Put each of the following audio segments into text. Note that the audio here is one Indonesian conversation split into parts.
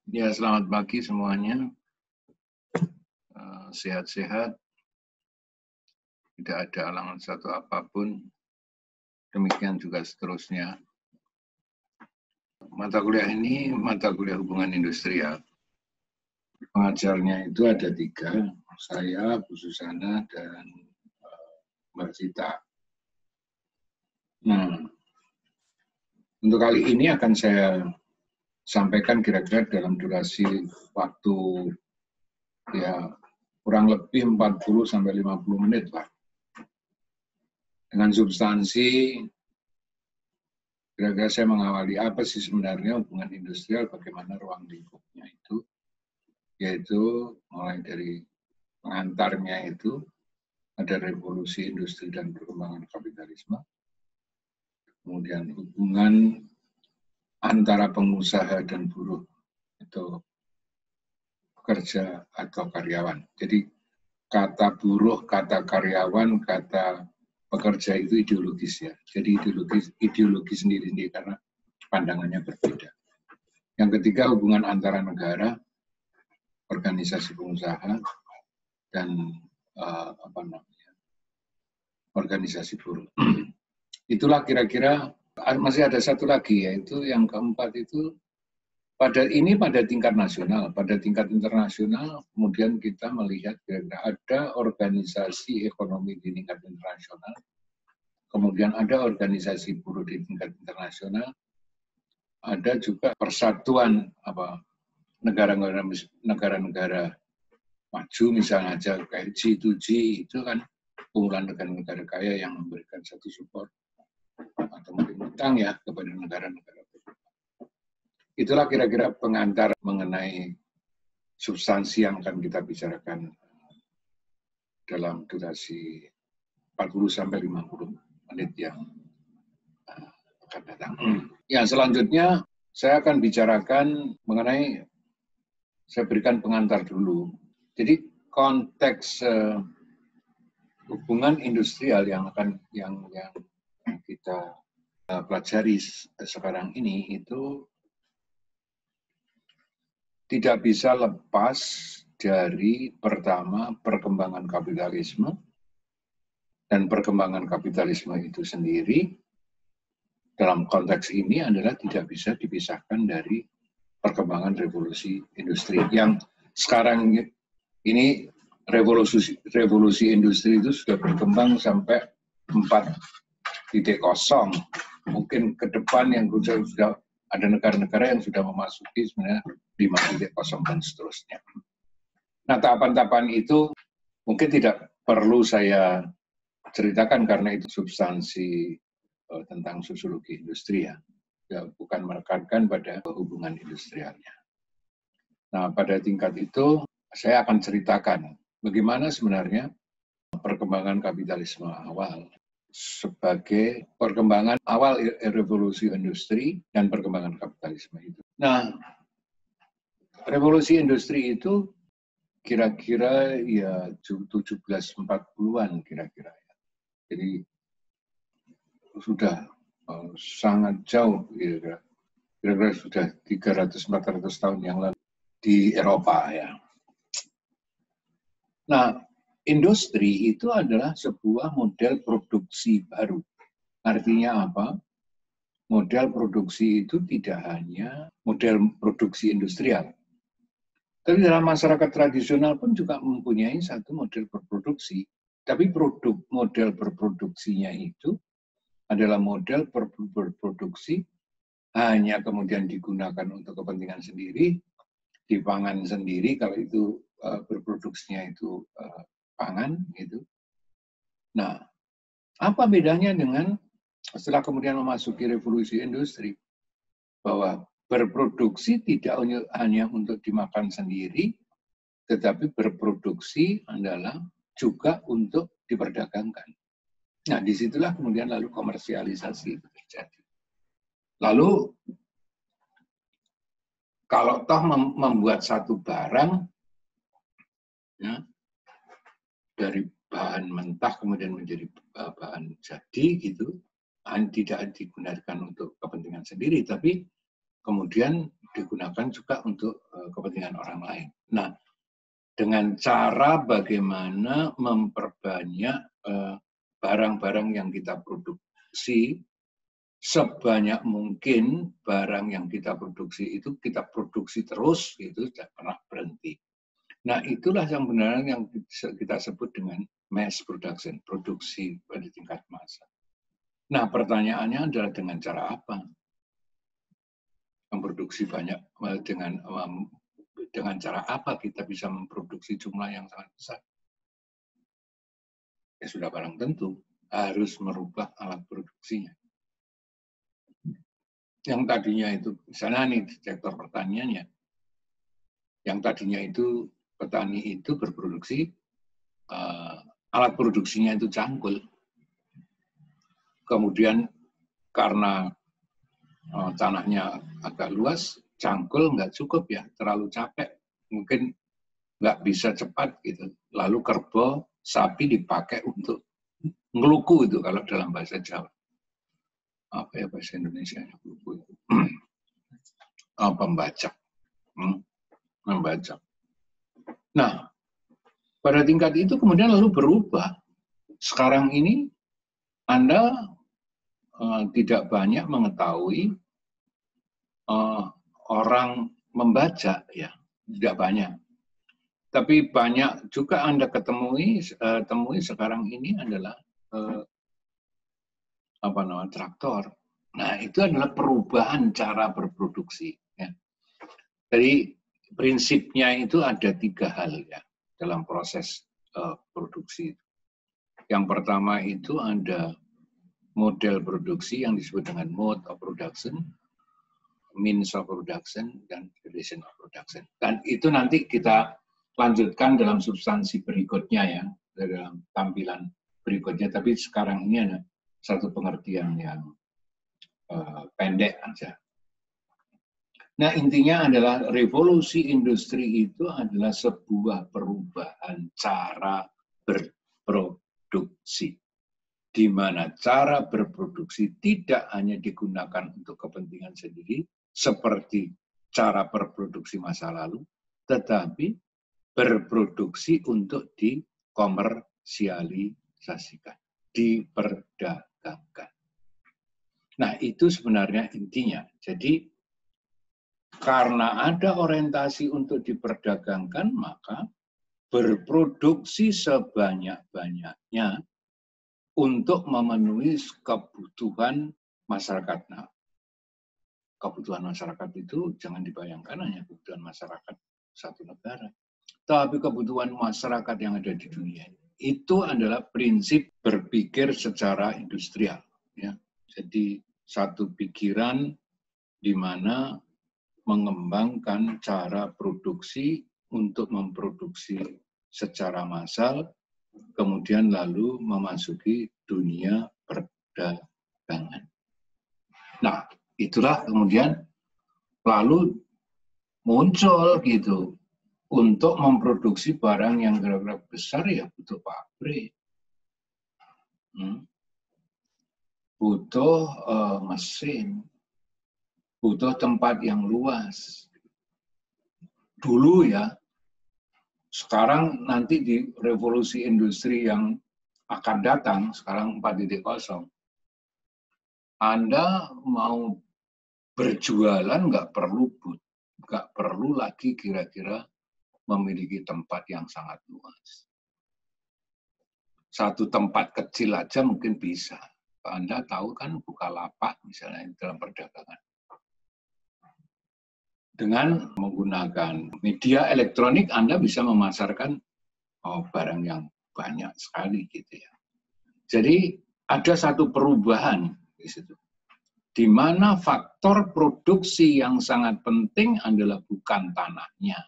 Ya, selamat pagi semuanya. Sehat-sehat, tidak ada halangan satu apapun. Demikian juga seterusnya. Mata kuliah ini mata kuliah hubungan industrial. Pengajarnya itu ada 3, saya, Bu Susana, dan Mbak Cita. Nah, untuk kali ini akan saya sampaikan kira-kira dalam durasi waktu ya kurang lebih 40-50 menit lah. Dengan substansi, kira-kira saya mengawali apa sih sebenarnya hubungan industrial, bagaimana ruang lingkupnya itu, yaitu mulai dari pengantarnya itu, ada revolusi industri dan perkembangan kapitalisme, kemudian hubungan antara pengusaha dan buruh, itu pekerja atau karyawan. Jadi kata buruh, kata karyawan, kata pekerja itu ideologis ya. Jadi ideologi sendiri-sendiri karena pandangannya berbeda. Yang ketiga, hubungan antara negara, organisasi pengusaha, dan organisasi buruh. Itulah kira-kira. Masih ada satu lagi, yaitu yang keempat itu pada tingkat nasional. Pada tingkat internasional, kemudian kita melihat kira-kira ada organisasi ekonomi di tingkat internasional, kemudian ada organisasi buruh di tingkat internasional, ada juga persatuan negara-negara maju, misalnya aja kayak G2G itu kan kumpulan negara-negara kaya yang memberikan satu support atau mungkin utang ya kepada negara-negara. Itulah kira-kira pengantar mengenai substansi yang akan kita bicarakan dalam durasi 40-50 menit yang akan datang. Ya, selanjutnya saya akan bicarakan mengenai, saya berikan pengantar dulu. Jadi konteks hubungan industrial yang kita pelajari sekarang ini itu tidak bisa lepas dari pertama perkembangan kapitalisme, dan perkembangan kapitalisme itu sendiri dalam konteks ini adalah tidak bisa dipisahkan dari perkembangan revolusi industri yang sekarang ini. Revolusi industri itu sudah berkembang sampai 4.0. Mungkin ke depan yang sudah ada negara-negara yang sudah memasuki sebenarnya 5.0 dan seterusnya. Nah, tahapan-tahapan itu mungkin tidak perlu saya ceritakan karena itu substansi tentang sosiologi industri ya. Bukan menekankan pada hubungan industrialnya. Nah, pada tingkat itu saya akan ceritakan bagaimana sebenarnya perkembangan kapitalisme awal sebagai perkembangan awal revolusi industri dan perkembangan kapitalisme itu. Nah, revolusi industri itu kira-kira ya 1740-an kira-kira. Jadi sudah sangat jauh kira-kira sudah 300-400 tahun yang lalu di Eropa ya. Nah, industri itu adalah sebuah model produksi baru. Artinya apa? Model produksi itu tidak hanya model produksi industrial. Tapi dalam masyarakat tradisional pun juga mempunyai satu model berproduksi. Tapi model berproduksinya itu adalah model berproduksi hanya kemudian digunakan untuk kepentingan sendiri, dipangan sendiri kalau itu berproduksinya itu pangan gitu. Nah, apa bedanya dengan setelah kemudian memasuki revolusi industri, bahwa berproduksi tidak hanya untuk dimakan sendiri, tetapi berproduksi adalah juga untuk diperdagangkan. Nah, disitulah kemudian lalu komersialisasi itu terjadi. Lalu, kalau toh membuat satu barang, ya, dari bahan mentah kemudian menjadi bahan jadi gitu, tidak digunakan untuk kepentingan sendiri, tapi kemudian digunakan juga untuk kepentingan orang lain. Nah, dengan cara bagaimana memperbanyak barang-barang yang kita produksi, sebanyak mungkin barang yang kita produksi itu kita produksi terus, itu tidak pernah berhenti. Nah, itulah yang benar yang kita sebut dengan mass production, produksi pada tingkat massa. Nah, pertanyaannya adalah dengan cara apa? Memproduksi banyak dengan cara apa kita bisa memproduksi jumlah yang sangat besar? Ya sudah barang tentu harus merubah alat produksinya. Yang tadinya itu, misalnya nih di sektor pertaniannya, yang tadinya itu petani itu berproduksi, alat produksinya itu cangkul. Kemudian karena tanahnya agak luas, cangkul nggak cukup ya, terlalu capek, mungkin nggak bisa cepat gitu. Lalu kerbau, sapi dipakai untuk ngeluku itu kalau dalam bahasa Jawa. Apa ya bahasa Indonesia? Ngeluku itu. Pembajak. Membajak. Nah, pada tingkat itu kemudian lalu berubah. Sekarang ini Anda tidak banyak mengetahui orang membaca, ya, tidak banyak. Tapi banyak juga Anda temui sekarang ini adalah traktor. Nah, itu adalah perubahan cara berproduksi. Ya. Jadi prinsipnya itu ada 3 hal ya dalam proses produksi. Yang pertama itu ada model produksi yang disebut dengan mode of production, means of production, dan duration of production. Dan itu nanti kita lanjutkan dalam substansi berikutnya ya, dalam tampilan berikutnya. Tapi sekarang ini ada satu pengertian yang pendek aja. Nah, intinya adalah revolusi industri itu adalah sebuah perubahan cara berproduksi, di mana cara berproduksi tidak hanya digunakan untuk kepentingan sendiri, seperti cara berproduksi masa lalu, tetapi berproduksi untuk dikomersialisasikan, diperdagangkan. Nah, itu sebenarnya intinya. Jadi, karena ada orientasi untuk diperdagangkan, maka berproduksi sebanyak-banyaknya untuk memenuhi kebutuhan masyarakat. Nah, kebutuhan masyarakat itu jangan dibayangkan hanya kebutuhan masyarakat satu negara, tapi kebutuhan masyarakat yang ada di dunia. Itu adalah prinsip berpikir secara industrial. Ya. Jadi satu pikiran di mana mengembangkan cara produksi untuk memproduksi secara massal, kemudian lalu memasuki dunia perdagangan. Nah, itulah kemudian lalu muncul gitu. Untuk memproduksi barang yang kira-kira besar ya butuh pabrik. Butuh mesin. Butuh tempat yang luas. Dulu ya, sekarang nanti di revolusi industri yang akan datang, sekarang 4.0, Anda mau berjualan nggak perlu lagi kira-kira memiliki tempat yang sangat luas. Satu tempat kecil aja mungkin bisa. Anda tahu kan Bukalapak misalnya dalam perdagangan. Dengan menggunakan media elektronik, Anda bisa memasarkan barang yang banyak sekali gitu ya. Jadi ada satu perubahan di situ. Di mana faktor produksi yang sangat penting adalah bukan tanahnya,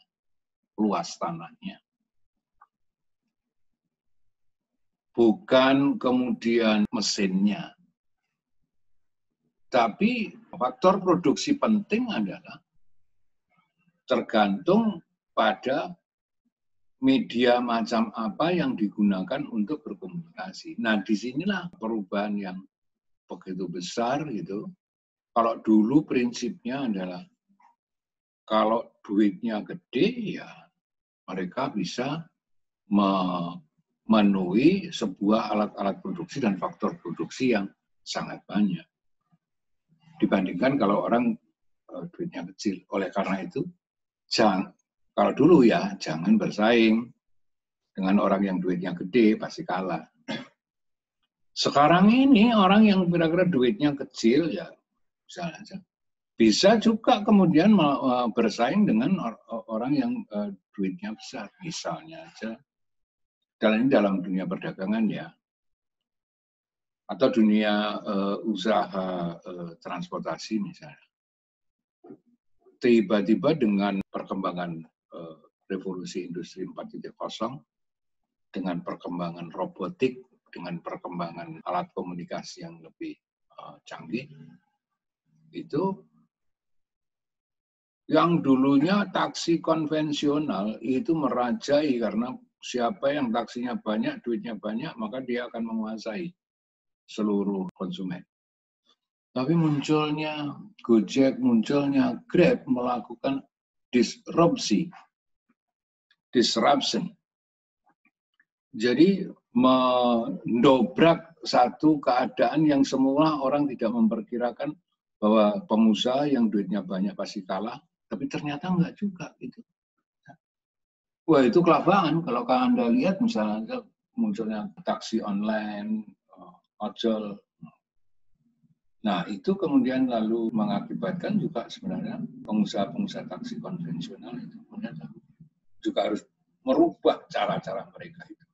luas tanahnya. Bukan kemudian mesinnya. Tapi faktor produksi penting adalah tergantung pada media macam apa yang digunakan untuk berkomunikasi. Nah, disinilah perubahan yang begitu besar gitu. Kalau dulu prinsipnya adalah kalau duitnya gede, ya mereka bisa memenuhi sebuah alat-alat produksi dan faktor produksi yang sangat banyak. Dibandingkan kalau orang duitnya kecil. Oleh karena itu, kalau dulu ya, jangan bersaing dengan orang yang duitnya gede, pasti kalah. Sekarang ini orang yang kira-kira duitnya kecil, ya misalnya bisa juga kemudian bersaing dengan orang yang duitnya besar. Misalnya aja, dalam dunia perdagangan ya, atau dunia usaha transportasi misalnya. Tiba-tiba dengan perkembangan revolusi industri 4.0, dengan perkembangan robotik, dengan perkembangan alat komunikasi yang lebih canggih, itu yang dulunya taksi konvensional itu merajai karena siapa yang taksinya banyak, duitnya banyak, maka dia akan menguasai seluruh konsumen. Tapi munculnya Gojek, munculnya Grab melakukan disruption. Jadi mendobrak satu keadaan yang semula orang tidak memperkirakan bahwa pengusaha yang duitnya banyak pasti kalah, tapi ternyata enggak juga gitu. Wah, itu kelabakan kalau Anda lihat misalnya munculnya taksi online, ojol. Nah, itu kemudian lalu mengakibatkan juga sebenarnya pengusaha-pengusaha taksi konvensional itu kemudian juga harus merubah cara-cara mereka itu.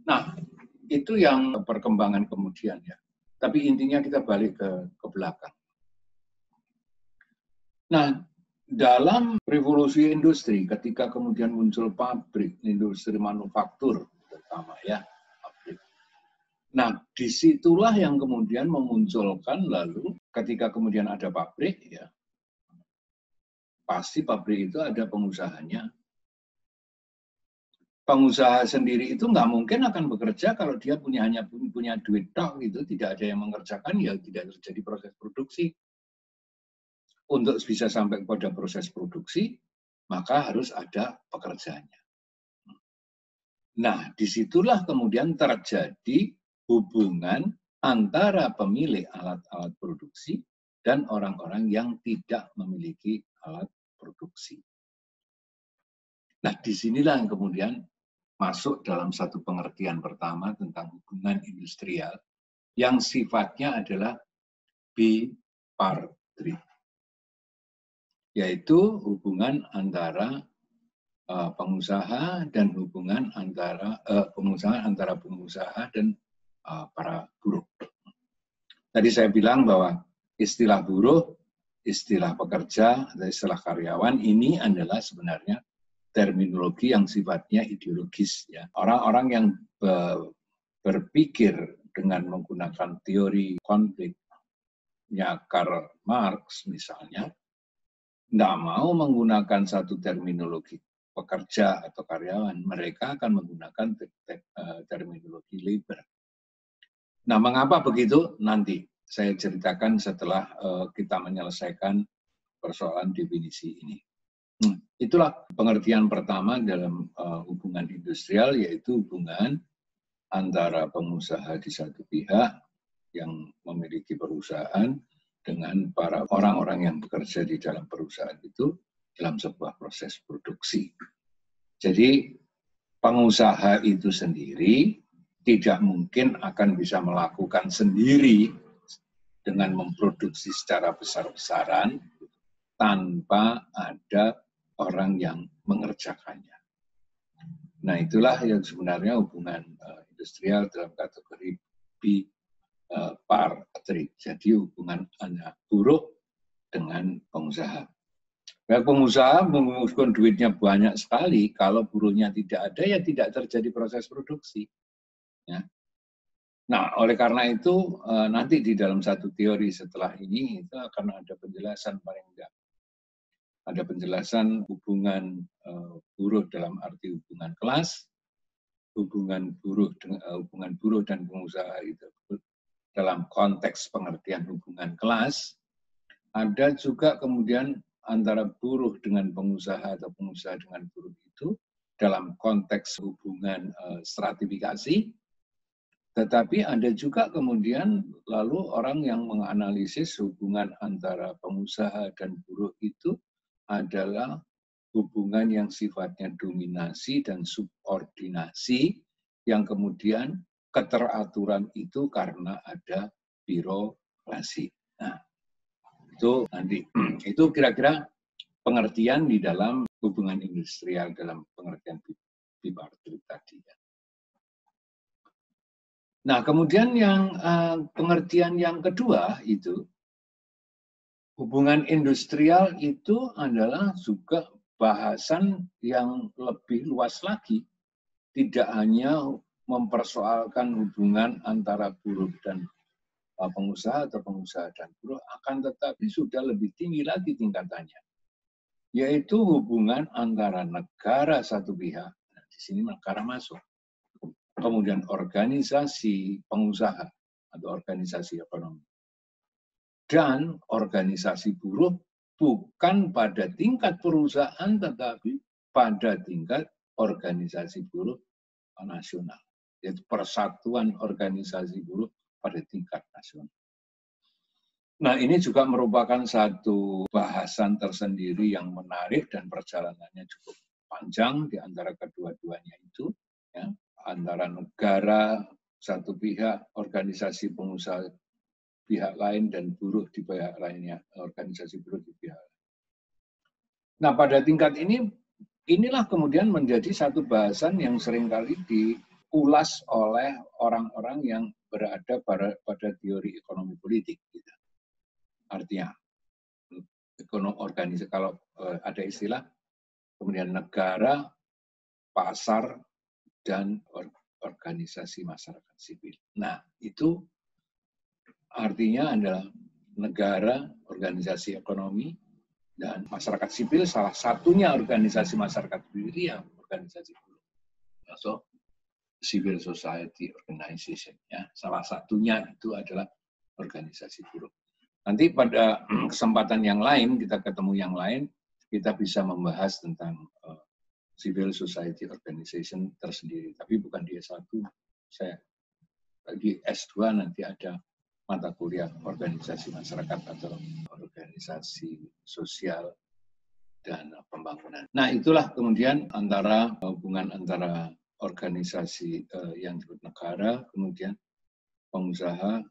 Nah, itu yang perkembangan kemudian ya. Tapi intinya kita balik ke belakang. Nah, dalam revolusi industri, ketika kemudian muncul pabrik, industri manufaktur terutama ya, pabrik. Nah, disitulah yang kemudian memunculkan lalu ketika kemudian ada pabrik ya, pasti pabrik itu ada pengusahanya. Pengusaha sendiri itu nggak mungkin akan bekerja kalau dia hanya punya duit tok gitu, tidak ada yang mengerjakan, ya tidak terjadi proses produksi. Untuk bisa sampai kepada proses produksi, maka harus ada pekerjanya. Nah, disitulah kemudian terjadi hubungan antara pemilik alat-alat produksi dan orang-orang yang tidak memiliki alat produksi. Nah, disinilah yang kemudian masuk dalam satu pengertian pertama tentang hubungan industrial yang sifatnya adalah bipartit, yaitu hubungan antara pengusaha dan hubungan antara pengusaha dan para buruh. Tadi saya bilang bahwa istilah buruh, istilah pekerja, dan istilah karyawan ini adalah sebenarnya terminologi yang sifatnya ideologis. Ya. Orang-orang yang berpikir dengan menggunakan teori konfliknya Karl Marx misalnya, tidak mau menggunakan satu terminologi pekerja atau karyawan, mereka akan menggunakan terminologi labor. Nah, mengapa begitu? Nanti saya ceritakan setelah kita menyelesaikan persoalan definisi ini. Itulah pengertian pertama dalam hubungan industrial, yaitu hubungan antara pengusaha di satu pihak yang memiliki perusahaan dengan para orang-orang yang bekerja di dalam perusahaan itu dalam sebuah proses produksi. Jadi pengusaha itu sendiri tidak mungkin akan bisa melakukan sendiri dengan memproduksi secara besar-besaran tanpa ada orang yang mengerjakannya. Nah, itulah yang sebenarnya hubungan industrial dalam kategori bipartit. Jadi hubungan antara buruh dengan pengusaha. Nah, pengusaha mengumpulkan duitnya banyak sekali, kalau buruhnya tidak ada, ya tidak terjadi proses produksi. Ya. Nah, oleh karena itu, nanti di dalam satu teori setelah ini, itu akan ada penjelasan paling enggak. Ada penjelasan hubungan buruh dalam arti hubungan kelas, hubungan buruh dan pengusaha itu dalam konteks pengertian hubungan kelas, ada juga kemudian antara buruh dengan pengusaha atau pengusaha dengan buruh itu dalam konteks hubungan stratifikasi. Tetapi ada juga kemudian lalu orang yang menganalisis hubungan antara pengusaha dan buruh itu adalah hubungan yang sifatnya dominasi dan subordinasi, yang kemudian keteraturan itu karena ada birokrasi. Nah, itu nanti itu kira-kira pengertian di dalam hubungan industrial dalam pengertian bipartit tadi. Nah, kemudian yang pengertian yang kedua itu hubungan industrial itu adalah juga bahasan yang lebih luas lagi, tidak hanya mempersoalkan hubungan antara buruh dan pengusaha atau pengusaha dan buruh, akan tetapi sudah lebih tinggi lagi tingkatannya, yaitu hubungan antara negara satu pihak, nah, di sini negara masuk, kemudian organisasi pengusaha atau organisasi ekonomi, dan organisasi buruh, bukan pada tingkat perusahaan, tetapi pada tingkat organisasi buruh nasional, yaitu persatuan organisasi buruh pada tingkat nasional. Nah, ini juga merupakan satu bahasan tersendiri yang menarik dan perjalanannya cukup panjang di antara kedua-duanya itu, ya, antara negara satu pihak, organisasi pengusaha pihak lain, dan buruh di pihak lainnya, organisasi buruh di pihak lain. Nah, pada tingkat ini, inilah kemudian menjadi satu bahasan yang seringkali diulas oleh orang-orang yang berada pada teori ekonomi politik. Gitu. Artinya, organisasi, kalau ada istilah, kemudian negara, pasar, dan organisasi masyarakat sipil. Nah, itu artinya adalah negara, organisasi ekonomi, dan masyarakat sipil. Salah satunya organisasi masyarakat sipil yang organisasi buruh, so civil society organization, ya, salah satunya itu adalah organisasi buruh. Nanti pada kesempatan yang lain, kita ketemu yang lain, kita bisa membahas tentang civil society organization tersendiri, tapi bukan di S1. Saya di S2 nanti ada mata kuliah organisasi masyarakat atau organisasi sosial dan pembangunan. Nah, itulah kemudian antara hubungan antara organisasi yang disebut negara, kemudian pengusaha,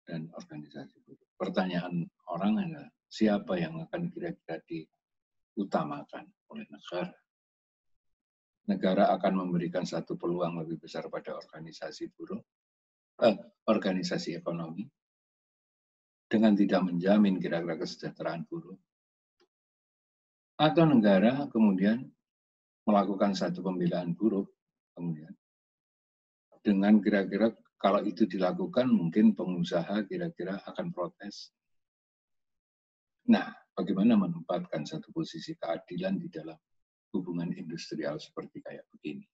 dan organisasi buruh. Pertanyaan orang adalah, siapa yang akan kira-kira diutamakan oleh negara? Negara akan memberikan satu peluang lebih besar pada organisasi buruh, organisasi ekonomi, dengan tidak menjamin kira-kira kesejahteraan buruh. Atau negara kemudian melakukan satu pembelaan buruh, kemudian dengan kira-kira kalau itu dilakukan mungkin pengusaha kira-kira akan protes. Nah, bagaimana menempatkan satu posisi keadilan di dalam hubungan industrial seperti kayak begini?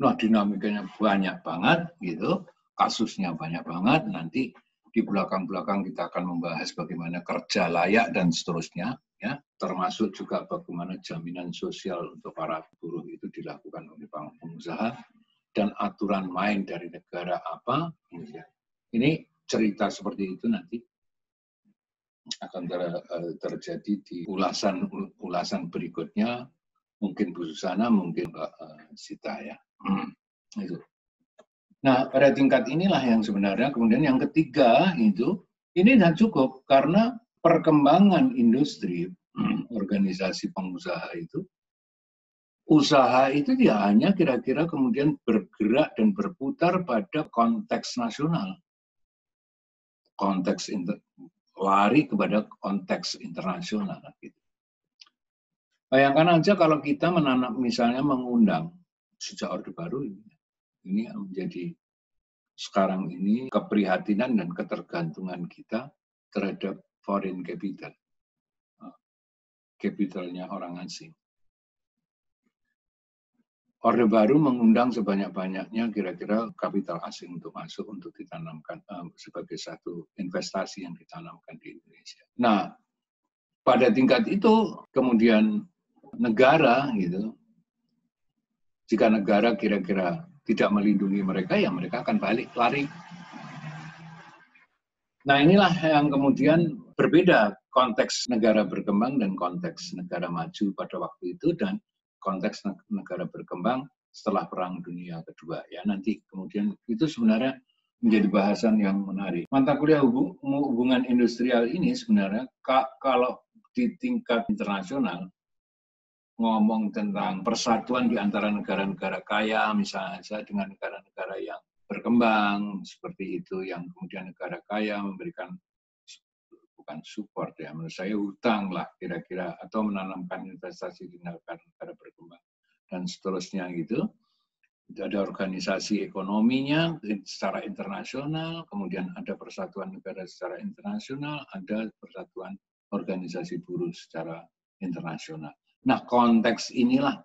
Nah, dinamikanya banyak banget gitu, kasusnya banyak banget. Nanti di belakang-belakang kita akan membahas bagaimana kerja layak dan seterusnya, ya, termasuk juga bagaimana jaminan sosial untuk para buruh itu dilakukan oleh pengusaha, dan aturan main dari negara apa. Ini cerita seperti itu nanti akan terjadi di ulasan berikutnya, mungkin Bu Susana, mungkin Mbak Sita, ya. Itu. Nah, pada tingkat inilah yang sebenarnya kemudian yang ketiga itu, ini tidak cukup karena perkembangan industri, organisasi pengusaha itu, usaha itu tidak hanya kira-kira kemudian bergerak dan berputar pada konteks nasional, lari kepada konteks internasional. Gitu. Bayangkan aja kalau kita menanam, misalnya mengundang sejak Orde Baru ini menjadi sekarang ini keprihatinan dan ketergantungan kita terhadap foreign capital, capitalnya orang asing. Orde Baru mengundang sebanyak-banyaknya kira-kira kapital asing untuk masuk untuk ditanamkan sebagai satu investasi yang ditanamkan di Indonesia. Nah, pada tingkat itu kemudian negara gitu, jika negara kira-kira tidak melindungi mereka, ya mereka akan balik lari. Nah, inilah yang kemudian berbeda konteks negara berkembang dan konteks negara maju pada waktu itu, dan konteks negara berkembang setelah Perang Dunia Kedua. Ya, nanti kemudian itu sebenarnya menjadi bahasan yang menarik. Mata kuliah hubungan industrial ini sebenarnya kalau di tingkat internasional ngomong tentang persatuan di antara negara-negara kaya misalnya dengan negara-negara yang berkembang seperti itu, yang kemudian negara kaya memberikan bukan support ya, menurut saya hutang lah kira-kira, atau menanamkan investasi di negara-negara berkembang dan seterusnya gitu. Ada organisasi ekonominya secara internasional, kemudian ada persatuan negara secara internasional, ada persatuan organisasi buruh secara internasional. Nah, konteks inilah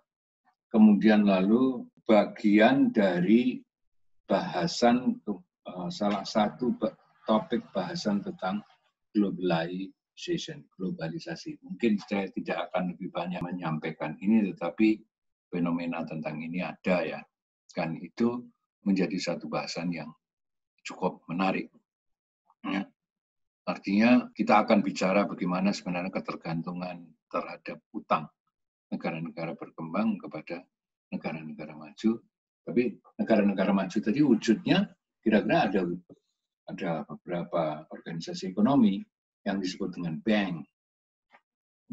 kemudian lalu bagian dari bahasan, salah satu topik bahasan tentang globalisasi. Mungkin saya tidak akan lebih banyak menyampaikan ini, tetapi fenomena tentang ini ada ya. Kan itu menjadi satu bahasan yang cukup menarik. Ya. Artinya kita akan bicara bagaimana sebenarnya ketergantungan terhadap utang negara-negara berkembang kepada negara-negara maju. Tapi negara-negara maju tadi wujudnya kira-kira ada beberapa organisasi ekonomi yang disebut dengan bank,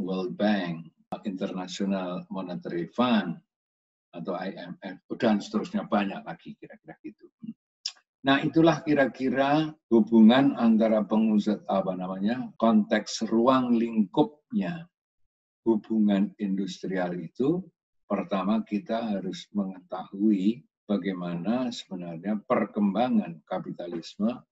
World Bank, International Monetary Fund, atau IMF, dan seterusnya banyak lagi kira-kira gitu. Nah, itulah kira-kira hubungan antara konteks ruang lingkupnya hubungan industrial itu. Pertama, kita harus mengetahui bagaimana sebenarnya perkembangan kapitalisme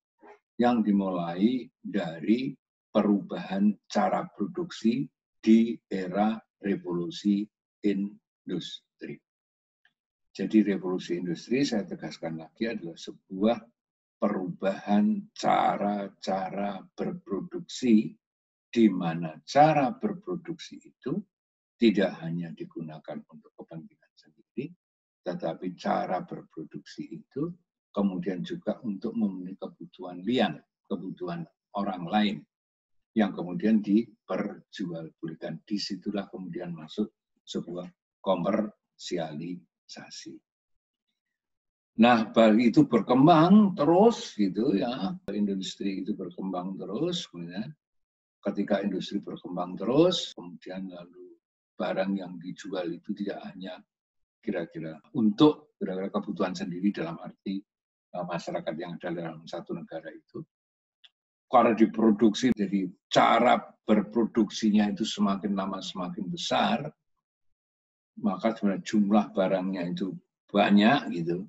yang dimulai dari perubahan cara produksi di era revolusi industri. Jadi revolusi industri, saya tegaskan lagi, adalah sebuah perubahan cara-cara berproduksi, di mana cara berproduksi itu tidak hanya digunakan untuk kepentingan sendiri, tetapi cara berproduksi itu kemudian juga untuk memenuhi kebutuhan kebutuhan orang lain, yang kemudian diperjualbelikan. Disitulah kemudian masuk sebuah komersialisasi. Nah, bagi itu berkembang terus gitu ya, industri itu berkembang terus, kemudian ketika industri berkembang terus, kemudian lalu barang yang dijual itu tidak hanya kira-kira untuk kira-kira kebutuhan sendiri dalam arti masyarakat yang ada dalam satu negara itu. Karena diproduksi, jadi cara berproduksinya itu semakin lama semakin besar, maka sebenarnya jumlah barangnya itu banyak gitu.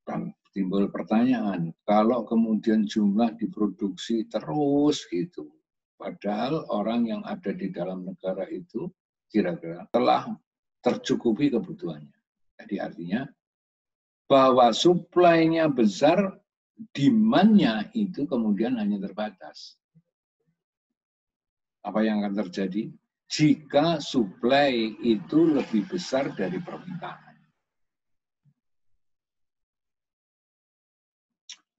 Kan timbul pertanyaan, kalau kemudian jumlah diproduksi terus gitu, padahal orang yang ada di dalam negara itu kira-kira telah tercukupi kebutuhannya. Jadi artinya bahwa suplainya besar, demand-nya itu kemudian hanya terbatas. Apa yang akan terjadi jika suplai itu lebih besar dari permintaan?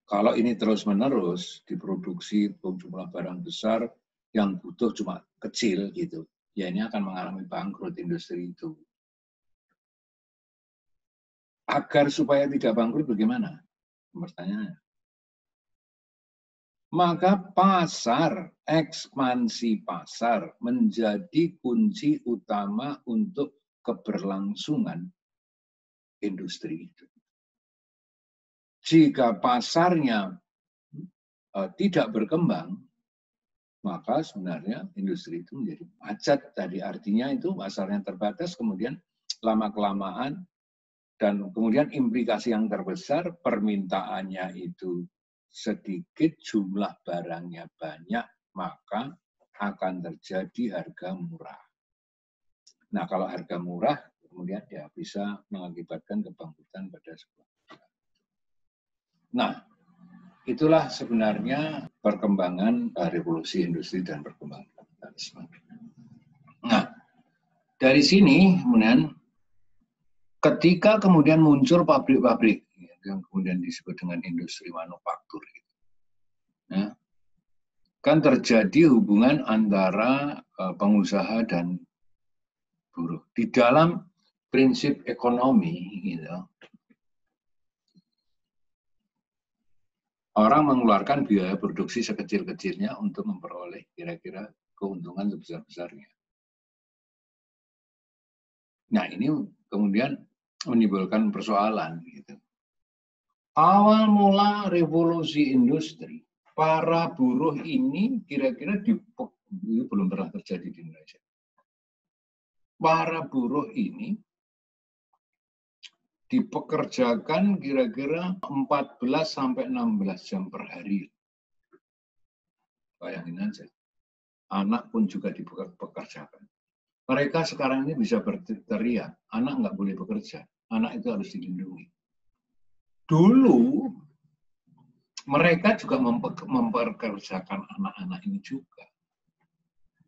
Kalau ini terus-menerus diproduksi jumlah barang besar yang butuh cuma kecil gitu, ya ini akan mengalami bangkrut industri itu. Agar supaya tidak bangkrut bagaimana? Pertanyaannya. Maka pasar, ekspansi pasar menjadi kunci utama untuk keberlangsungan industri itu. Jika pasarnya tidak berkembang, maka sebenarnya industri itu menjadi macet. Tadi artinya itu pasarnya terbatas, kemudian lama-kelamaan, dan kemudian implikasi yang terbesar, permintaannya itu sedikit, jumlah barangnya banyak, maka akan terjadi harga murah. Nah, kalau harga murah, kemudian ya bisa mengakibatkan kebangkitan pada sebuah. Nah, itulah sebenarnya perkembangan revolusi industri dan perkembangan kapitalisme. Nah, dari sini kemudian ketika kemudian muncul pabrik-pabrik yang kemudian disebut dengan industri manufaktur, ya, kan terjadi hubungan antara pengusaha dan buruh di dalam prinsip ekonomi, gitu. Orang mengeluarkan biaya produksi sekecil-kecilnya untuk memperoleh kira-kira keuntungan sebesar-besarnya. Nah, ini kemudian menimbulkan persoalan. Gitu. Awal mula revolusi industri, para buruh ini kira-kira belum pernah terjadi di Indonesia. Para buruh ini dipekerjakan kira-kira 14 sampai 16 jam per hari. Bayangin aja. Anak pun juga dipekerjakan. Mereka sekarang ini bisa berteriak, anak nggak boleh bekerja, anak itu harus dilindungi. Dulu, mereka juga memperkerjakan anak-anak ini juga.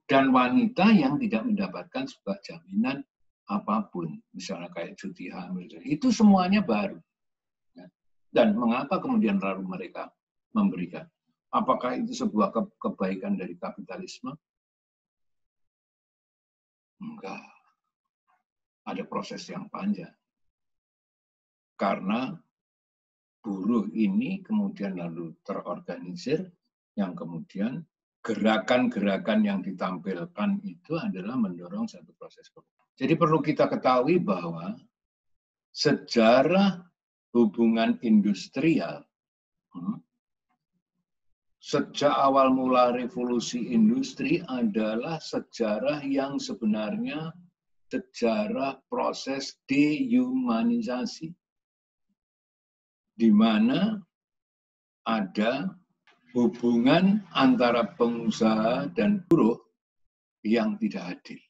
Dan wanita yang tidak mendapatkan sebuah jaminan apapun, misalnya kayak cuti hamil, itu semuanya baru. Dan mengapa kemudian lalu mereka memberikan? Apakah itu sebuah kebaikan dari kapitalisme? Enggak. Ada proses yang panjang. Karena buruh ini kemudian lalu terorganisir, yang kemudian gerakan-gerakan yang ditampilkan itu adalah mendorong satu proses. Jadi perlu kita ketahui bahwa sejarah hubungan industrial sejak awal mula revolusi industri adalah sejarah yang sebenarnya sejarah proses dehumanisasi, di mana ada hubungan antara pengusaha dan buruh yang tidak adil.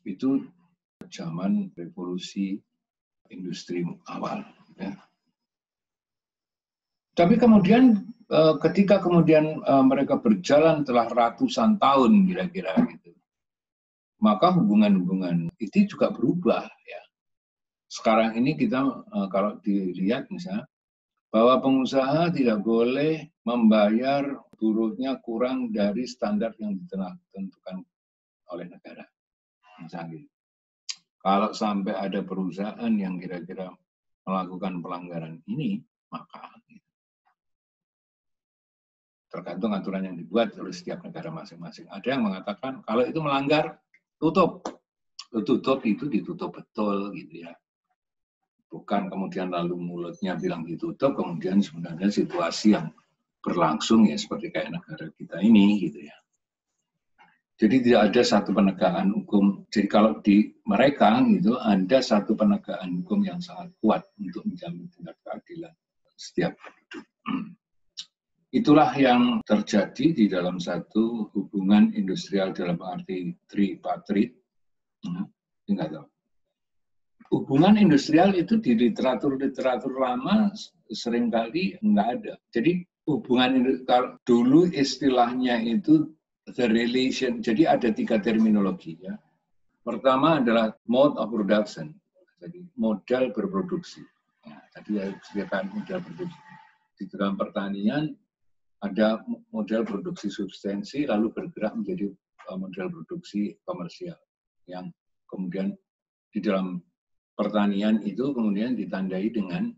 Itu zaman revolusi industri awal. Ya. Tapi kemudian ketika kemudian mereka berjalan telah ratusan tahun kira-kira gitu, maka hubungan-hubungan itu juga berubah. Ya. Sekarang ini kita kalau dilihat misalnya, bahwa pengusaha tidak boleh membayar buruhnya kurang dari standar yang ditentukan oleh negara. Misalnya, kalau sampai ada perusahaan yang kira-kira melakukan pelanggaran ini, maka tergantung aturan yang dibuat oleh setiap negara masing-masing. Ada yang mengatakan kalau itu melanggar, tutup. Tutup itu ditutup betul, gitu ya. Bukan kemudian lalu mulutnya bilang ditutup, kemudian sebenarnya situasi yang berlangsung ya seperti kayak negara kita ini, gitu ya. Jadi tidak ada satu penegakan hukum. Jadi kalau di mereka gitu ada satu penegakan hukum yang sangat kuat untuk menjamin tingkat keadilan setiap penduduk. Itulah yang terjadi di dalam satu hubungan industrial dalam arti tripartit. Enggak tahu. Hubungan industrial itu di literatur lama seringkali enggak ada. Jadi hubungan kalau dulu istilahnya itu the relation. Jadi ada 3 terminologi ya. Pertama adalah mode of production. Jadi modal berproduksi. Nah, tadi saya ceritakan modal produksi. Di dalam pertanian ada modal produksi substansi lalu bergerak menjadi modal produksi komersial yang kemudian di dalam pertanian itu kemudian ditandai dengan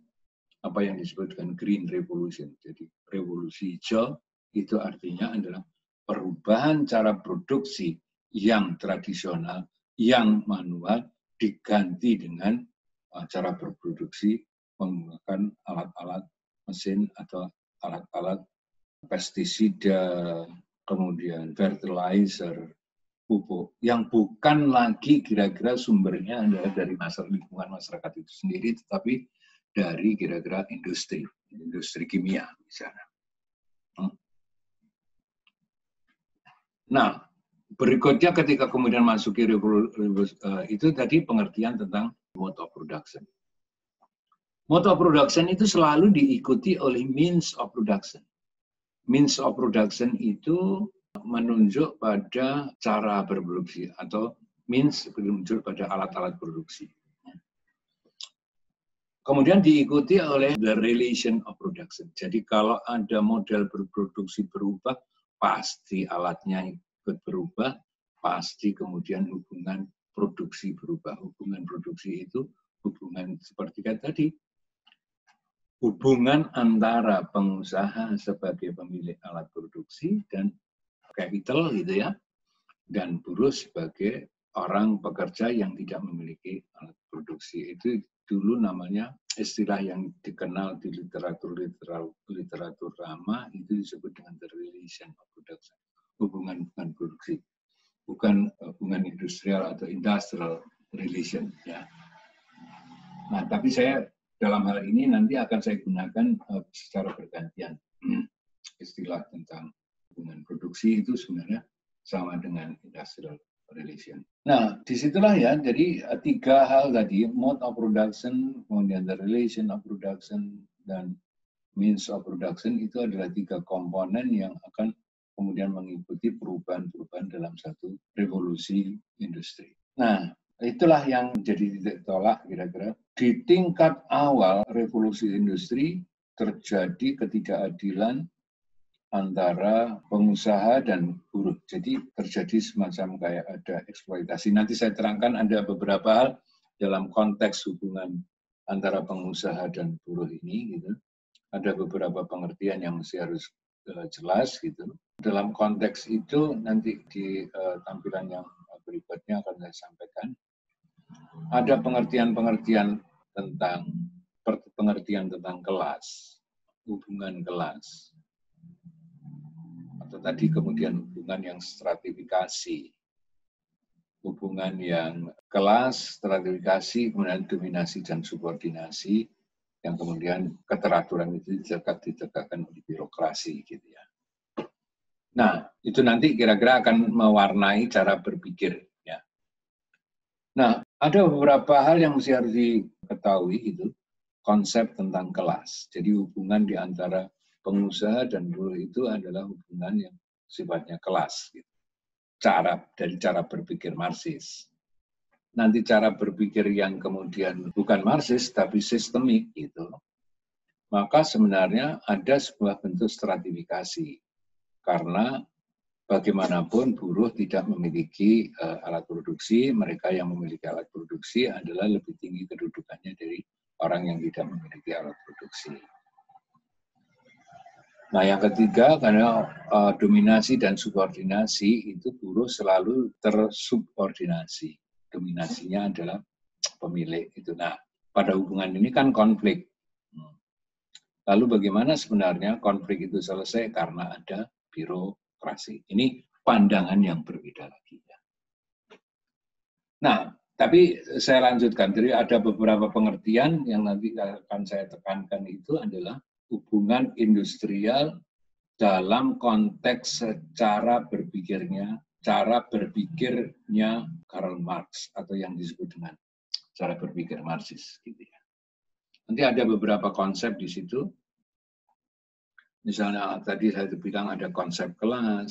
apa yang disebut dengan green revolution. Jadi revolusi hijau itu artinya adalah perubahan cara produksi yang tradisional, yang manual diganti dengan cara berproduksi menggunakan alat-alat mesin atau alat-alat pestisida, kemudian fertilizer, pupuk, yang bukan lagi kira-kira sumbernya adalah dari lingkungan masyarakat itu sendiri, tetapi dari kira-kira industri kimia misalnya. Nah, Berikutnya ketika kemudian masuki itu tadi pengertian tentang mode of production. Mode of production itu selalu diikuti oleh means of production. Means of production itu menunjuk pada cara berproduksi atau means menunjuk pada alat-alat produksi. Kemudian diikuti oleh the relation of production. Jadi kalau ada model berproduksi berubah, pasti alatnya ikut berubah, pasti kemudian hubungan produksi berubah. Hubungan produksi itu hubungan seperti tadi, hubungan antara pengusaha sebagai pemilik alat produksi dan capital gitu ya, dan buruh sebagai orang pekerja yang tidak memiliki alat produksi. Itu dulu namanya istilah yang dikenal di literatur lama itu disebut dengan the relation of production, hubungan produksi, bukan hubungan industrial atau industrial relation ya. Nah, tapi saya dalam hal ini nanti akan saya gunakan secara bergantian istilah tentang hubungan produksi itu sebenarnya sama dengan industrial relation. Nah, disitulah ya, jadi 3 hal tadi, mode of production, kemudian the relation of production, dan means of production itu adalah 3 komponen yang akan kemudian mengikuti perubahan-perubahan dalam satu revolusi industri. Nah, itulah yang menjadi titik tolak kira-kira. Di tingkat awal revolusi industri terjadi ketidakadilan antara pengusaha dan buruh. Jadi terjadi semacam kayak ada eksploitasi. Nanti saya terangkan ada beberapa hal dalam konteks hubungan antara pengusaha dan buruh ini gitu. Ada beberapa pengertian yang mesti harus jelas gitu. Dalam konteks itu nanti di tampilan yang berikutnya akan saya sampaikan. Ada pengertian-pengertian tentang kelas, hubungan kelas. Atau tadi kemudian hubungan yang stratifikasi, hubungan yang kelas, stratifikasi, kemudian dominasi dan subordinasi, yang kemudian keteraturan itu ditegakkan oleh birokrasi gitu ya. Nah, itu nanti kira-kira akan mewarnai cara berpikir ya. Nah, ada beberapa hal yang mesti harus diketahui itu konsep tentang kelas. Jadi hubungan di antara pengusaha dan buruh itu adalah hubungan yang sifatnya kelas. Gitu. Dari cara berpikir Marxis. Nanti cara berpikir yang kemudian bukan Marxis tapi sistemik gitu. Maka sebenarnya ada sebuah bentuk stratifikasi. Karena bagaimanapun buruh tidak memiliki alat produksi, mereka yang memiliki alat produksi adalah lebih tinggi kedudukannya dari orang yang tidak memiliki alat produksi. Nah, yang ketiga, karena dominasi dan subordinasi itu buruh selalu tersubordinasi. Dominasinya adalah pemilik itu. Nah, pada hubungan ini kan konflik. Lalu bagaimana sebenarnya konflik itu selesai? Karena ada birokrasi. Ini pandangan yang berbeda lagi. Nah, tapi saya lanjutkan. Jadi ada beberapa pengertian yang nanti akan saya tekankan itu adalah hubungan industrial dalam konteks secara berpikirnya, cara berpikirnya Karl Marx atau yang disebut dengan cara berpikir Marxis gitu ya. Nanti ada beberapa konsep di situ. Misalnya tadi saya bilang ada konsep kelas,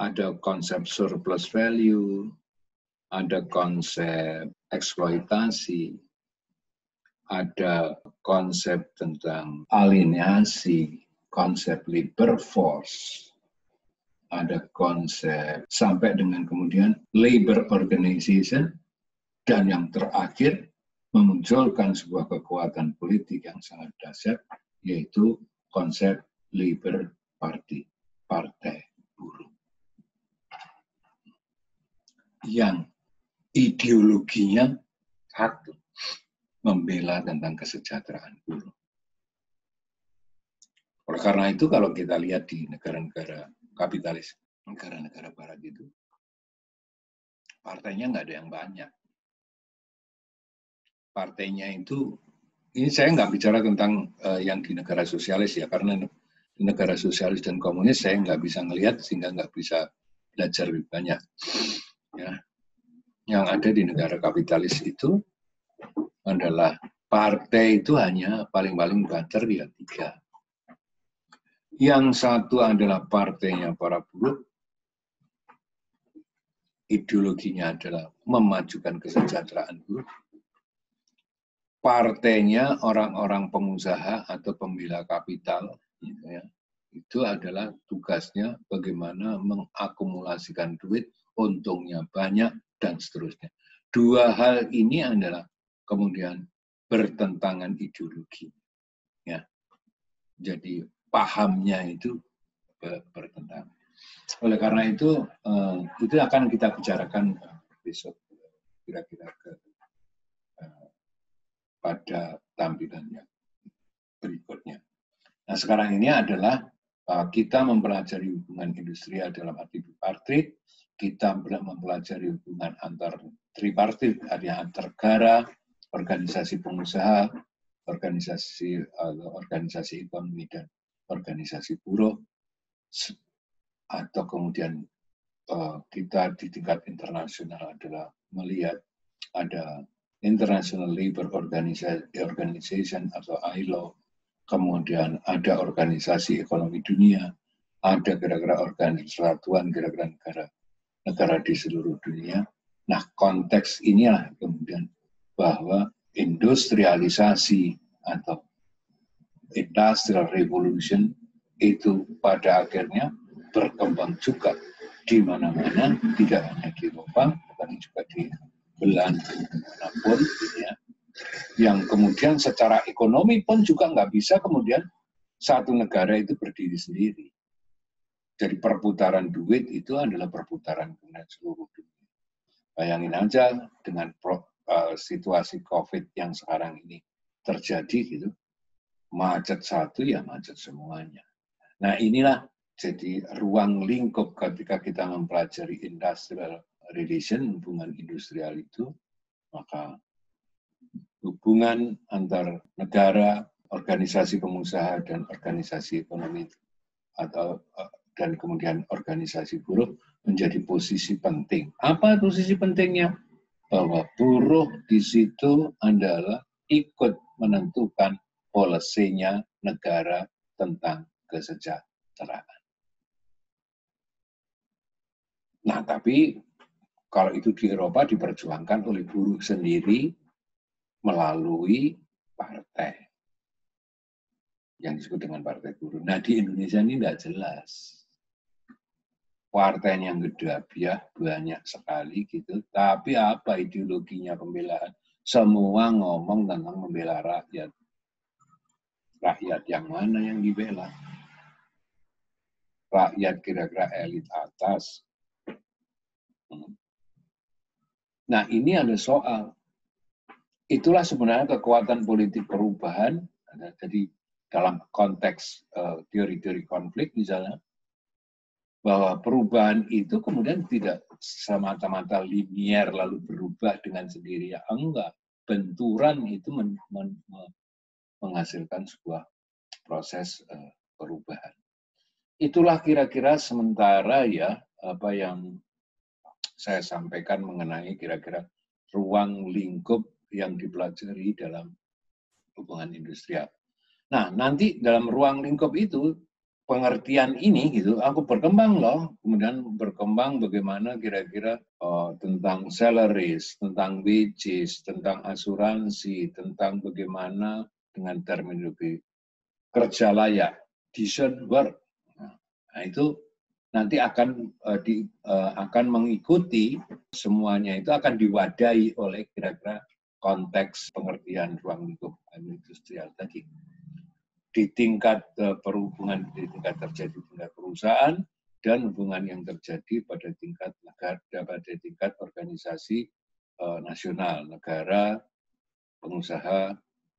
ada konsep surplus value, ada konsep eksploitasi, ada konsep tentang alienasi, konsep labor force, ada konsep sampai dengan kemudian labor organization, dan yang terakhir memunculkan sebuah kekuatan politik yang sangat dahsyat, yaitu konsep Labor Party, Partai Buruh. Yang ideologinya satu, membela tentang kesejahteraan buruh. Oleh karena itu kalau kita lihat di negara-negara kapitalis, negara-negara barat itu, partainya nggak ada yang banyak. Partainya itu, ini saya nggak bicara tentang yang di negara sosialis ya, karena di negara sosialis dan komunis saya nggak bisa ngelihat sehingga nggak bisa belajar lebih banyak. Ya. Yang ada di negara kapitalis itu adalah partai itu hanya paling-paling banter ya 3. Yang satu adalah partainya para buruh, ideologinya adalah memajukan kesejahteraan buruh. Partainya orang-orang pengusaha atau pembela kapital, gitu ya. Itu adalah tugasnya bagaimana mengakumulasikan duit, untungnya banyak, dan seterusnya. 2 hal ini adalah kemudian bertentangan ideologi. Ya. Jadi pahamnya itu bertentangan. Oleh karena itu akan kita bicarakan besok kira-kira pada tampilannya berikutnya. Nah, sekarang ini adalah kita mempelajari hubungan industrial dalam arti bipartit, kita mempelajari hubungan antar tripartit, artinya antar negara, organisasi pengusaha, organisasi ekonomi dan organisasi buruh, atau kemudian kita di tingkat internasional adalah melihat ada International Labour Organization atau ILO, kemudian ada organisasi ekonomi dunia, ada kira-kira organisasi persatuan kira-kira negara di seluruh dunia. Nah, konteks inilah kemudian bahwa industrialisasi atau industrial revolution itu pada akhirnya berkembang juga di mana-mana, tidak hanya di Eropa, tapi juga di Belanda manapun, ya. Yang kemudian secara ekonomi pun juga nggak bisa kemudian satu negara itu berdiri sendiri. Jadi perputaran duit itu adalah perputaran kemudian seluruh dunia. Bayangin aja dengan situasi COVID yang sekarang ini terjadi gitu, macet satu ya macet semuanya. Nah, inilah jadi ruang lingkup ketika kita mempelajari industrial relation, hubungan industrial itu, maka hubungan antar negara, organisasi pengusaha dan organisasi ekonomi atau dan kemudian organisasi buruh menjadi posisi penting. Apa posisi pentingnya? Bahwa buruh di situ adalah ikut menentukan polisinya negara tentang kesejahteraan. Nah, tapi kalau itu di Eropa diperjuangkan oleh buruh sendiri melalui partai yang disebut dengan partai buruh. Nah, di Indonesia ini tidak jelas. Partainya yang gedabiah banyak sekali gitu, tapi apa ideologinya pembelaan? Semua ngomong tentang membela rakyat. Rakyat yang mana yang dibela? Rakyat kira-kira elit atas. Nah, ini ada soal. Itulah sebenarnya kekuatan politik perubahan. Jadi dalam konteks teori-teori konflik misalnya, bahwa perubahan itu kemudian tidak semata-mata linier lalu berubah dengan sendirinya. Enggak. Benturan itu menghasilkan sebuah proses perubahan. Itulah kira-kira sementara ya apa yang saya sampaikan mengenai kira-kira ruang lingkup yang dipelajari dalam hubungan industrial. Nah, nanti dalam ruang lingkup itu pengertian ini gitu, aku berkembang loh, kemudian berkembang bagaimana kira-kira tentang salaries, tentang wages, tentang asuransi, tentang bagaimana dengan terminologi kerja layak, decent work. Nah, itu nanti akan mengikuti semuanya itu akan diwadahi oleh kira-kira konteks pengertian ruang lingkup industrial tadi. Di tingkat perhubungan, di tingkat terjadi tingkat perusahaan, dan hubungan yang terjadi pada tingkat negara, pada tingkat organisasi nasional, negara, pengusaha,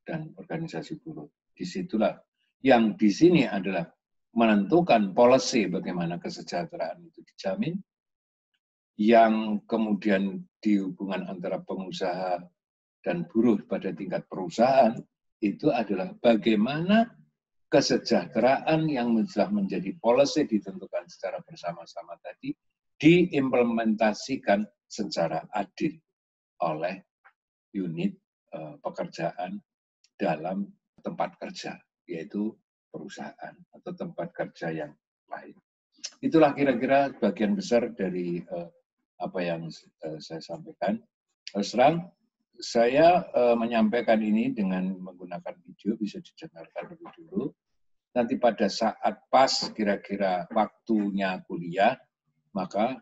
dan organisasi buruh. Disitulah yang di sini adalah menentukan policy bagaimana kesejahteraan itu dijamin, yang kemudian di hubungan antara pengusaha dan buruh pada tingkat perusahaan itu adalah bagaimana kesejahteraan yang telah menjadi policy ditentukan secara bersama-sama tadi diimplementasikan secara adil oleh unit pekerjaan dalam tempat kerja, yaitu perusahaan atau tempat kerja yang lain. Itulah kira-kira bagian besar dari apa yang saya sampaikan. Terus terang, saya menyampaikan ini dengan menggunakan video, bisa didengarkan lebih dulu. Nanti pada saat pas kira-kira waktunya kuliah, maka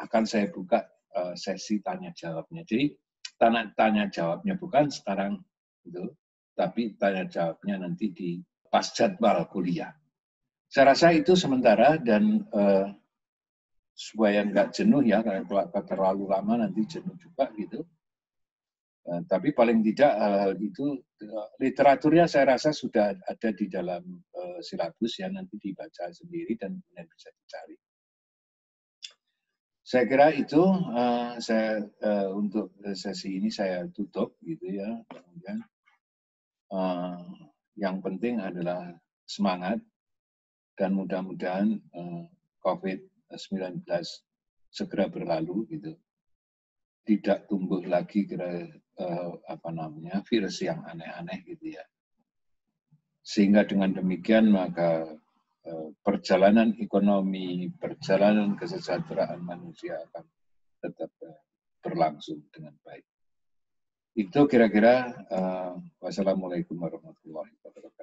akan saya buka sesi tanya jawabnya. Jadi tanya jawabnya bukan sekarang gitu, tapi tanya jawabnya nanti di pas jadwal kuliah. Saya rasa itu sementara dan supaya nggak jenuh ya, kalau terlalu lama nanti jenuh juga gitu. Tapi paling tidak hal-hal itu literaturnya saya rasa sudah ada di dalam silabus ya, nanti dibaca sendiri dan kemudian bisa dicari. Saya kira itu untuk sesi ini saya tutup gitu ya. Kemudian yang penting adalah semangat dan mudah-mudahan COVID-19 segera berlalu gitu. Tidak tumbuh lagi virus yang aneh-aneh gitu ya. Sehingga dengan demikian maka perjalanan ekonomi, perjalanan kesejahteraan manusia akan tetap berlangsung dengan baik. Itu kira-kira wassalamualaikum warahmatullahi wabarakatuh.